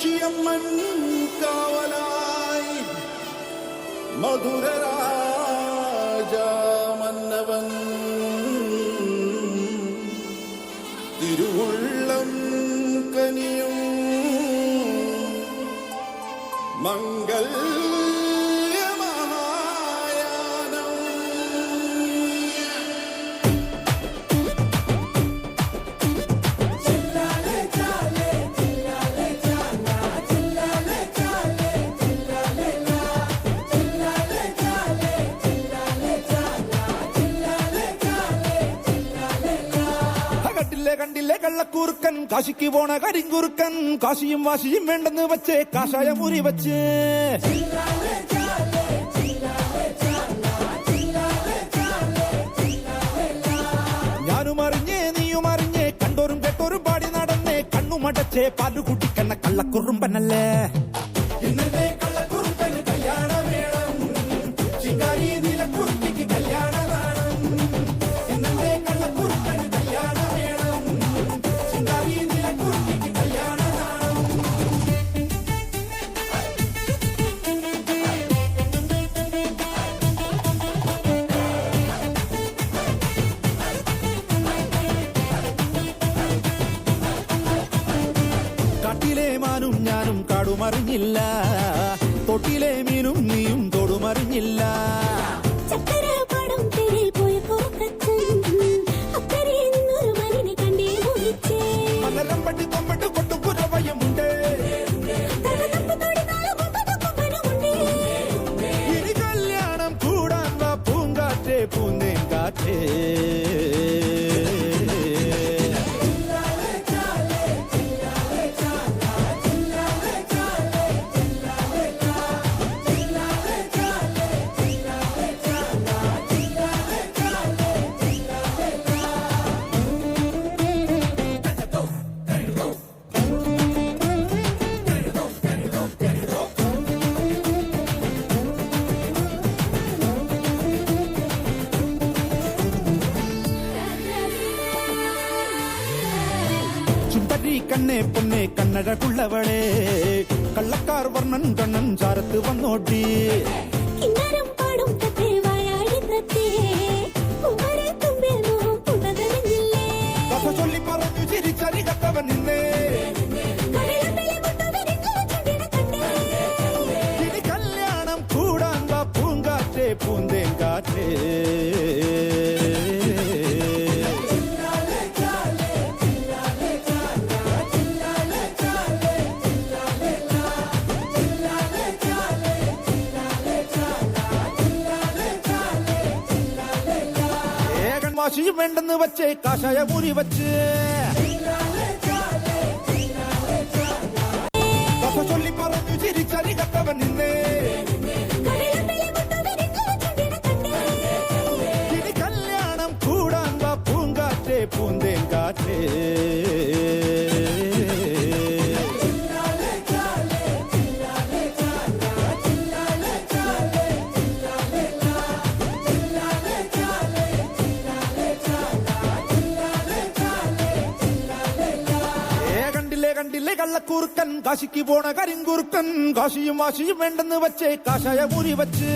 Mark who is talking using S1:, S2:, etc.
S1: കാമാക്ഷിയമ്മൻ കാവലായി മധുരരാജ മന്നവൻ തിരുവുള്ളം കനിയും മംഗൾ
S2: കണ്ടില്ലേ കള്ളക്കൂർക്കൻ കാശിക്ക് പോണ കരിങ്കുറുക്കൻ കാശിയും വാശിയും വേണ്ടെന്ന് വച്ചേ കാഷായ മുറി വച്ച് ഞാനും അറിഞ്ഞേ നീയും അറിഞ്ഞേ കണ്ടോരും കേട്ടോരും പാടി നടന്നേ കണ്ണുമടച്ചേ പാലു കുട്ടിക്കണ്ണ കള്ളക്കുറുമ്പനല്ലേ ഇന്നത്തെ കള്ളക്കുറുമ്പന് കല്യാണം വേണം ചിങ്കാരി നീലക്കുറുപ്പിക്ക് കല്യാണം കാട്ടിലെ മാനും ഞാനും കാടുമറിഞ്ഞില്ല തൊട്ടിലെ മീനും നീയും തൊടുമറിഞ്ഞില്ല മലരമ്പട്ടി കൊമ്പട്ട് കൊട്ടുകുരവയമുണ്ട് ഇനി കല്യാണം കൂടാൻ വാ പൂങ്കാറ്റേ പൂന്തേങ്കാറ്റേ ചുമ്പരി കണ്ണേ പൊന്നെ കണ്ണഴകുള്ളവളെ കള്ളക്കാർ വർണ്ണൻ കണ്ണൻ ചാരത്ത് വന്നോട്ടി കഥ ചൊല്ലി പറഞ്ഞു ചിരിച്ചരി കത്തവൻ നിന്നേ ഇനി കല്യാണം കൂടാൻ വാ പൂങ്കാറ്റേ പൂന്തേങ്കാറ്റേ വാശിയും വേണ്ടെന്ന് വച്ചേ കാഷായ മുറി വച്ച് കഥ ചൊല്ലി പറഞ്ഞു ചിരിച്ചരി കത്തവൻ നിന്നേ ഇനി കല്യാണം കൂടാൻ വാ പൂങ്കാറ്റേ പൂന്തേങ്കാറ്റേ കണ്ടില്ലേ കള്ളക്കൂർക്കൻ കാശിക്ക് പോണ കരിങ്കുറുക്കൻ കാശിയും വാശിയും വേണ്ടെന്ന് വച്ചേ കാഷായ മുറി വച്ച്